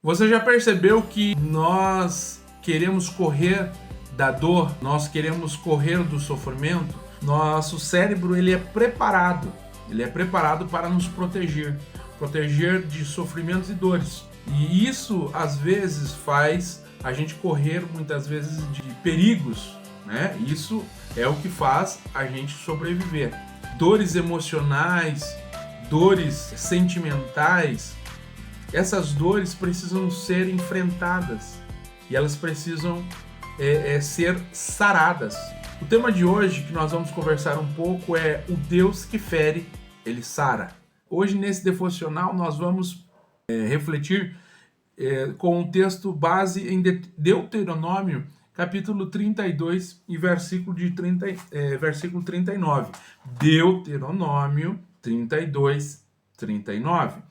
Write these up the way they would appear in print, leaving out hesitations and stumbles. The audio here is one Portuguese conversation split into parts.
Você já percebeu que nós queremos correr da dor, nós queremos correr do sofrimento? Nosso cérebro ele é preparado para nos proteger de sofrimentos e dores. E isso às vezes faz a gente correr muitas vezes de perigos, né? Isso é o que faz a gente sobreviver. Dores emocionais, dores sentimentais, essas dores precisam ser enfrentadas e elas precisam ser saradas. O tema de hoje que nós vamos conversar um pouco é o Deus que fere, ele sara. Hoje nesse devocional nós vamos refletir com um texto base em Deuteronômio, capítulo 32 e versículo 39. Deuteronômio 32, 39.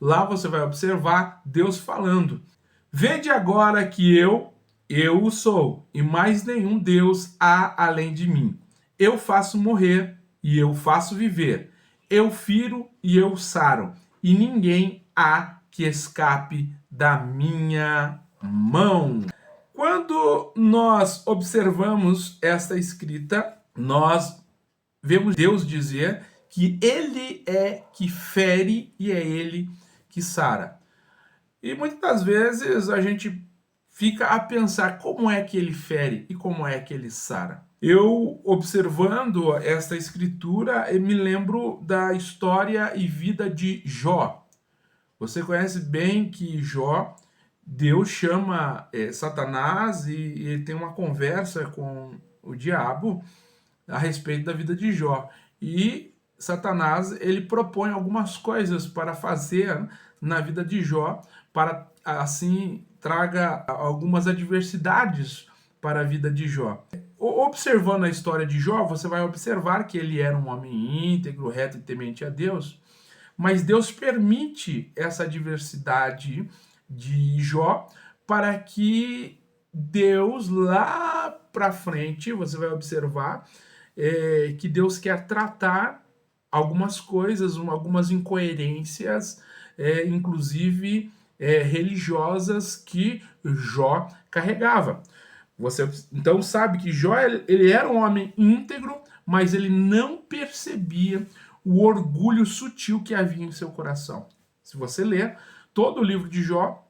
Lá você vai observar Deus falando: vede agora que eu o sou, e mais nenhum Deus há além de mim. Eu faço morrer e eu faço viver. Eu firo e eu saro, e ninguém há que escape da minha mão. Quando nós observamos esta escrita, nós vemos Deus dizer que ele é que fere e é ele que sara. E muitas das vezes a gente fica a pensar como é que ele fere e como é que ele sara. Eu, observando esta escritura, eu me lembro da história e vida de Jó. Você conhece bem que Jó, Deus chama Satanás e ele tem uma conversa com o diabo a respeito da vida de Jó. E Satanás, ele propõe algumas coisas para fazer na vida de Jó, para assim traga algumas adversidades para a vida de Jó. Observando a história de Jó, você vai observar que ele era um homem íntegro, reto e temente a Deus, mas Deus permite essa adversidade de Jó para que Deus lá para frente, você vai observar que Deus quer tratar algumas coisas, algumas incoerências, inclusive religiosas que Jó carregava. Você então sabe que Jó ele era um homem íntegro, mas ele não percebia o orgulho sutil que havia em seu coração. Se você ler todo o livro de Jó,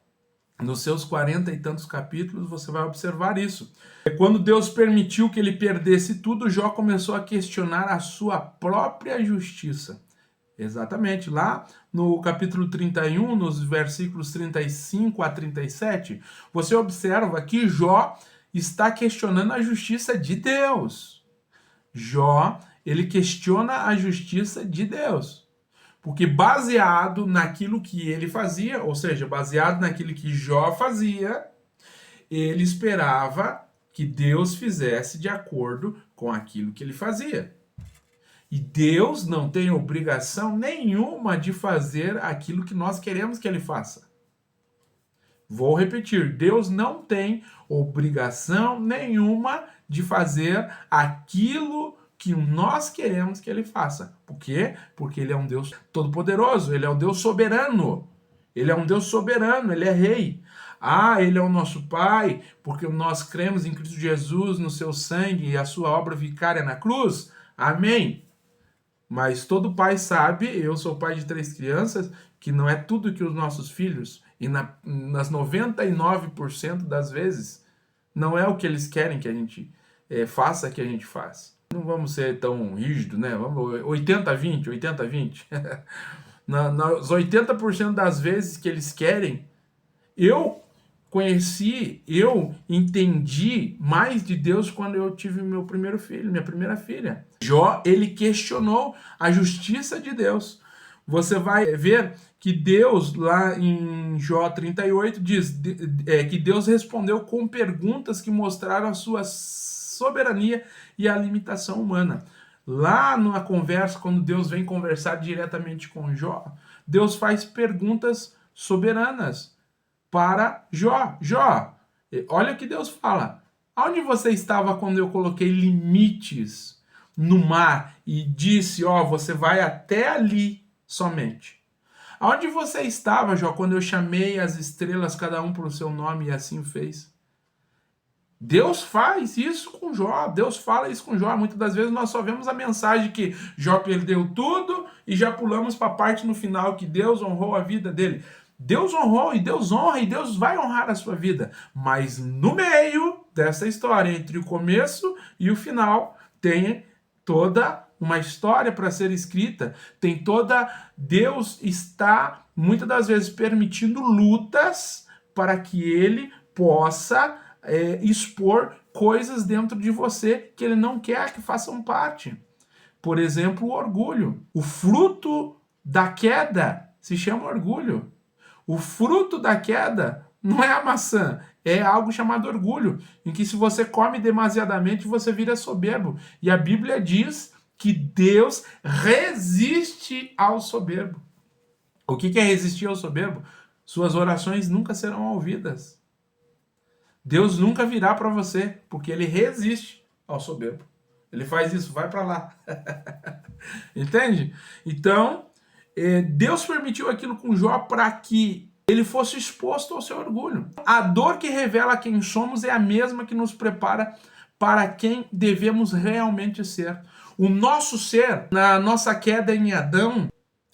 nos seus 40 e tantos capítulos, você vai observar isso. Quando Deus permitiu que ele perdesse tudo, Jó começou a questionar a sua própria justiça. Exatamente, lá no capítulo 31, nos versículos 35 a 37, você observa que Jó está questionando a justiça de Deus. Jó, ele questiona a justiça de Deus. Porque baseado naquilo que ele fazia, ou seja, baseado naquilo que Jó fazia, ele esperava que Deus fizesse de acordo com aquilo que ele fazia. E Deus não tem obrigação nenhuma de fazer aquilo que nós queremos que ele faça. Vou repetir, Deus não tem obrigação nenhuma de fazer aquilo que nós queremos que ele faça. Por quê? Porque ele é um Deus todo-poderoso, ele é um Deus soberano. Ele é um Deus soberano, ele é rei. Ele é o nosso Pai, porque nós cremos em Cristo Jesus, no seu sangue e a sua obra vicária na cruz. Amém. Mas todo pai sabe, eu sou pai de 3 crianças, que não é tudo que os nossos filhos, e nas 99% das vezes, não é o que eles querem que a gente faça que a gente faz. Não vamos ser tão rígidos, né? Vamos 80-20, 80-20. Nas 80% das vezes que eles querem, eu entendi mais de Deus quando eu tive meu primeiro filho, minha primeira filha. Jó, ele questionou a justiça de Deus. Você vai ver que Deus, lá em Jó 38, diz que Deus respondeu com perguntas que mostraram a sua soberania e a limitação humana. Lá na conversa, quando Deus vem conversar diretamente com Jó, Deus faz perguntas soberanas para Jó. Jó, olha o que Deus fala. Onde você estava quando eu coloquei limites no mar e disse, você vai até ali somente? Aonde você estava, Jó, quando eu chamei as estrelas, cada um pelo seu nome, e assim o fez? Deus faz isso com Jó, Deus fala isso com Jó. Muitas das vezes nós só vemos a mensagem que Jó perdeu tudo e já pulamos para a parte no final que Deus honrou a vida dele. Deus honrou e Deus honra e Deus vai honrar a sua vida. Mas no meio dessa história, entre o começo e o final, tem toda uma história para ser escrita. Tem toda... Deus está, muitas das vezes, permitindo lutas para que ele possa... expor coisas dentro de você que ele não quer que façam parte. Por exemplo, o orgulho. O fruto da queda se chama orgulho. O fruto da queda não é a maçã, é algo chamado orgulho, em que se você come demasiadamente, você vira soberbo. E a Bíblia diz que Deus resiste ao soberbo. O que é resistir ao soberbo? Suas orações nunca serão ouvidas. Deus nunca virá para você, porque ele resiste ao soberbo. Ele faz isso, vai para lá. Entende? Então, Deus permitiu aquilo com Jó para que ele fosse exposto ao seu orgulho. A dor que revela quem somos é a mesma que nos prepara para quem devemos realmente ser. O nosso ser, na nossa queda em Adão,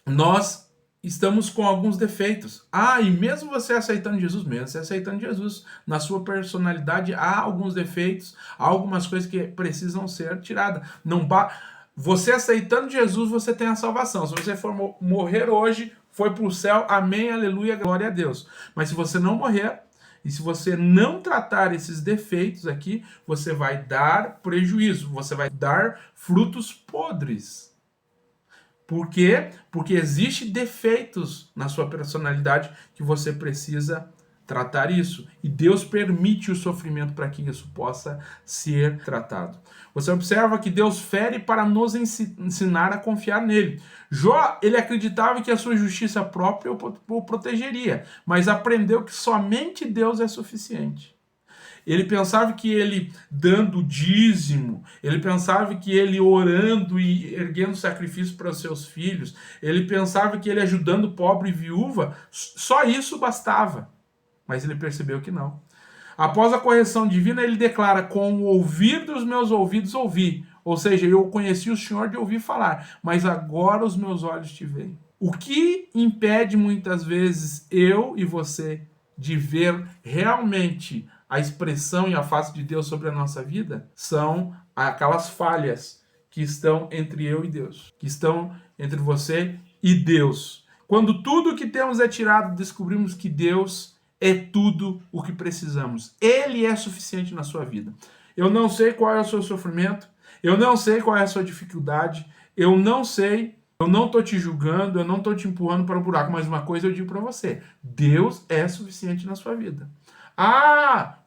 nós estamos com alguns defeitos. E mesmo você aceitando Jesus, na sua personalidade há alguns defeitos, há algumas coisas que precisam ser tiradas. Você aceitando Jesus, você tem a salvação. Se você for morrer hoje, foi para o céu, amém, aleluia, glória a Deus. Mas se você não morrer, e se você não tratar esses defeitos aqui, você vai dar prejuízo, você vai dar frutos podres. Por quê? Porque existem defeitos na sua personalidade que você precisa tratar isso. E Deus permite o sofrimento para que isso possa ser tratado. Você observa que Deus fere para nos ensinar a confiar nele. Jó, ele acreditava que a sua justiça própria o protegeria, mas aprendeu que somente Deus é suficiente. Ele pensava que ele dando dízimo, ele pensava que ele orando e erguendo sacrifício para os seus filhos, ele pensava que ele ajudando pobre e viúva, só isso bastava. Mas ele percebeu que não. Após a correção divina, ele declara: com o ouvir dos meus ouvidos ouvi. Ou seja, eu conheci o Senhor de ouvir falar, mas agora os meus olhos te veem. O que impede muitas vezes eu e você de ver realmente a expressão e a face de Deus sobre a nossa vida são aquelas falhas que estão entre eu e Deus, que estão entre você e Deus. Quando tudo que temos é tirado, descobrimos que Deus é tudo o que precisamos. Ele é suficiente na sua vida. Eu não sei qual é o seu sofrimento, eu não sei qual é a sua dificuldade, eu não sei, eu não estou te julgando, eu não estou te empurrando para o buraco, mas uma coisa eu digo para você: Deus é suficiente na sua vida.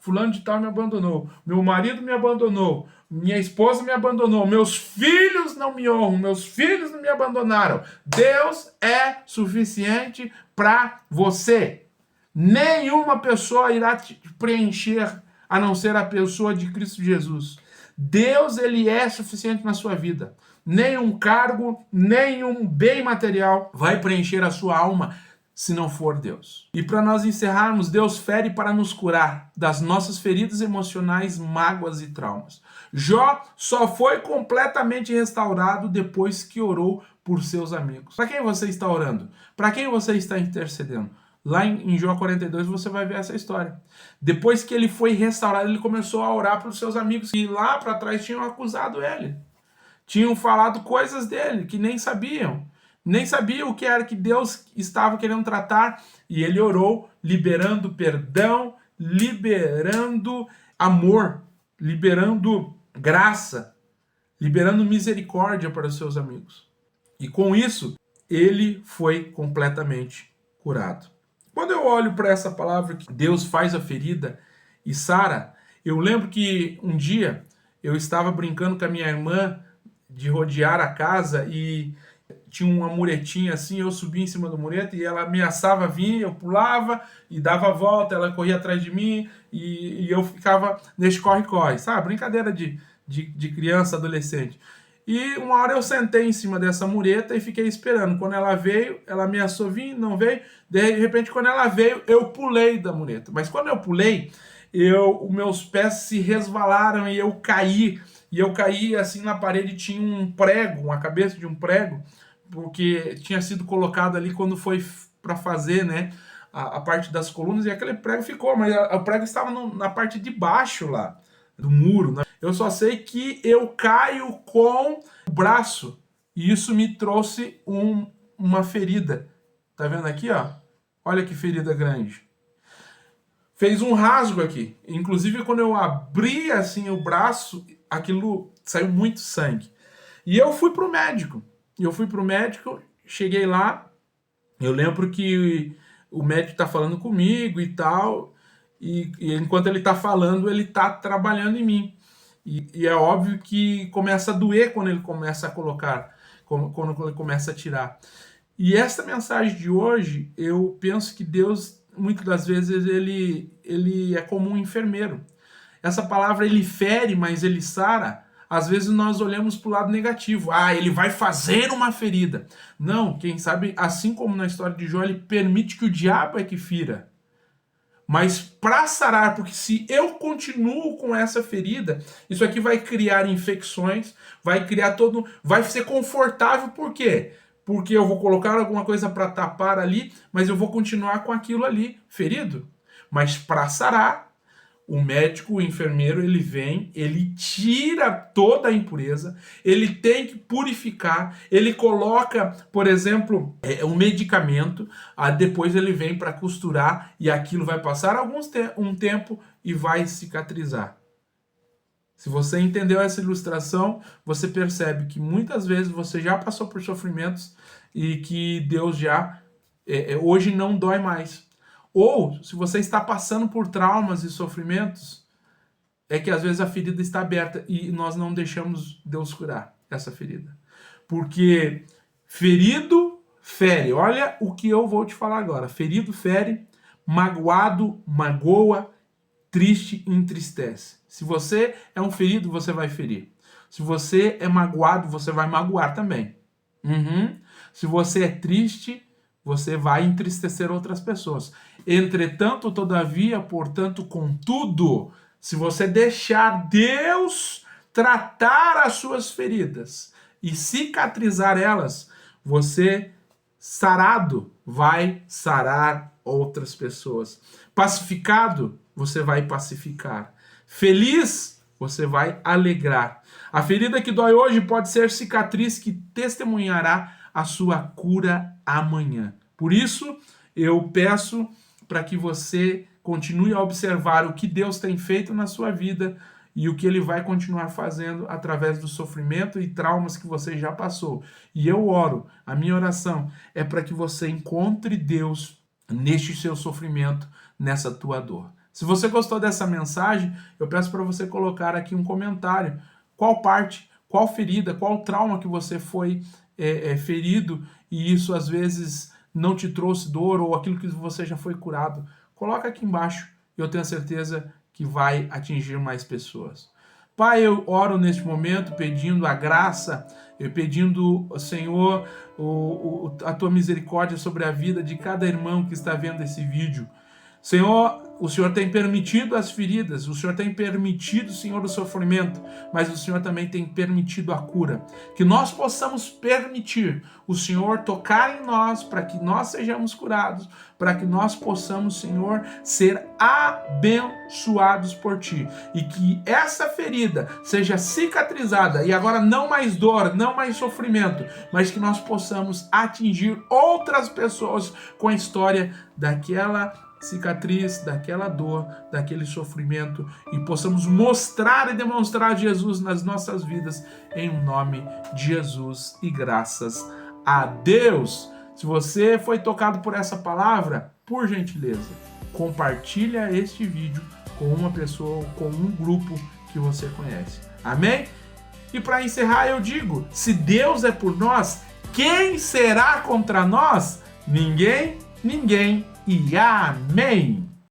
Fulano de tal me abandonou, meu marido me abandonou, minha esposa me abandonou, meus filhos não me honram, meus filhos não me abandonaram. Deus é suficiente para você. Nenhuma pessoa irá te preencher a não ser a pessoa de Cristo Jesus. Deus, ele é suficiente na sua vida. Nenhum cargo, nenhum bem material vai preencher a sua alma se não for Deus. E para nós encerrarmos, Deus fere para nos curar das nossas feridas emocionais, mágoas e traumas. Jó só foi completamente restaurado depois que orou por seus amigos. Para quem você está orando? Para quem você está intercedendo? Lá em Jó 42 você vai ver essa história. Depois que ele foi restaurado, ele começou a orar para os seus amigos que lá para trás tinham acusado ele. Tinham falado coisas dele que nem sabiam. Nem sabia o que era que Deus estava querendo tratar. E ele orou, liberando perdão, liberando amor, liberando graça, liberando misericórdia para os seus amigos. E com isso, ele foi completamente curado. Quando eu olho para essa palavra que Deus faz a ferida e sara, eu lembro que um dia eu estava brincando com a minha irmã de rodear a casa e tinha uma muretinha assim, eu subia em cima do mureta e ela ameaçava vir, eu pulava e dava a volta, ela corria atrás de mim e eu ficava nesse corre-corre, sabe? Brincadeira de criança, adolescente. E uma hora eu sentei em cima dessa mureta e fiquei esperando. Quando ela veio, ela ameaçou vir, não veio. De repente, quando ela veio, eu pulei da mureta. Mas quando eu pulei, os meus pés se resvalaram e eu caí. E eu caí assim na parede, tinha um prego, uma cabeça de um prego, porque tinha sido colocado ali quando foi para fazer, né, a parte das colunas, e aquele prego ficou, mas o prego estava na parte de baixo lá do muro, né? Eu só sei que eu caio com o braço e isso me trouxe uma ferida. Tá vendo aqui, ó? Olha que ferida grande. Fez um rasgo aqui. Inclusive, quando eu abri assim o braço, aquilo saiu muito sangue. E eu fui pro médico. Cheguei lá. Eu lembro que o médico tá falando comigo e tal. E enquanto ele tá falando, ele tá trabalhando em mim. E é óbvio que começa a doer quando ele começa a colocar, quando ele começa a tirar. E essa mensagem de hoje, eu penso que Deus, muitas das vezes, ele é como um enfermeiro. Essa palavra, ele fere, mas ele sara. Às vezes nós olhamos para o lado negativo. Ah, ele vai fazer uma ferida. Não, quem sabe, assim como na história de Jó, ele permite que o diabo é que fira. Mas para sarar, porque se eu continuo com essa ferida, isso aqui vai criar infecções, vai ser confortável, por quê? Porque eu vou colocar alguma coisa para tapar ali, mas eu vou continuar com aquilo ali ferido. Mas para sarar, o médico, o enfermeiro, ele vem, ele tira toda a impureza, ele tem que purificar, ele coloca, por exemplo, um medicamento, depois ele vem para costurar e aquilo vai passar um tempo e vai cicatrizar. Se você entendeu essa ilustração, você percebe que muitas vezes você já passou por sofrimentos e que Deus já, hoje não dói mais. Ou, se você está passando por traumas e sofrimentos, é que às vezes a ferida está aberta e nós não deixamos Deus curar essa ferida. Porque ferido fere. Olha o que eu vou te falar agora. Ferido fere, magoado magoa, triste entristece. Se você é um ferido, você vai ferir. Se você é magoado, você vai magoar também. Se você é triste, você vai entristecer outras pessoas. Entretanto, todavia, portanto, contudo, se você deixar Deus tratar as suas feridas e cicatrizar elas, você, sarado, vai sarar outras pessoas. Pacificado, você vai pacificar. Feliz, você vai alegrar. A ferida que dói hoje pode ser cicatriz que testemunhará a sua cura amanhã. Por isso, eu peço para que você continue a observar o que Deus tem feito na sua vida e o que Ele vai continuar fazendo através do sofrimento e traumas que você já passou. E eu oro, a minha oração é para que você encontre Deus neste seu sofrimento, nessa tua dor. Se você gostou dessa mensagem, eu peço para você colocar aqui um comentário. Qual parte, qual ferida, qual trauma que você foi ferido e isso às vezes não te trouxe dor ou aquilo que você já foi curado. Coloca aqui embaixo e eu tenho a certeza que vai atingir mais pessoas. Pai, eu oro neste momento pedindo a graça, pedindo, Senhor, a tua misericórdia sobre a vida de cada irmão que está vendo esse vídeo. Senhor, o Senhor tem permitido as feridas, o Senhor tem permitido, Senhor, o sofrimento, mas o Senhor também tem permitido a cura. Que nós possamos permitir o Senhor tocar em nós para que nós sejamos curados, para que nós possamos, Senhor, ser abençoados por Ti. E que essa ferida seja cicatrizada e agora não mais dor, não mais sofrimento, mas que nós possamos atingir outras pessoas com a história daquela cicatriz, daquela dor, daquele sofrimento e possamos mostrar e demonstrar Jesus nas nossas vidas em nome de Jesus e graças a Deus. Se você foi tocado por essa palavra, por gentileza, compartilha este vídeo com uma pessoa, com um grupo que você conhece. Amém? E para encerrar eu digo, se Deus é por nós, quem será contra nós? Ninguém e amém!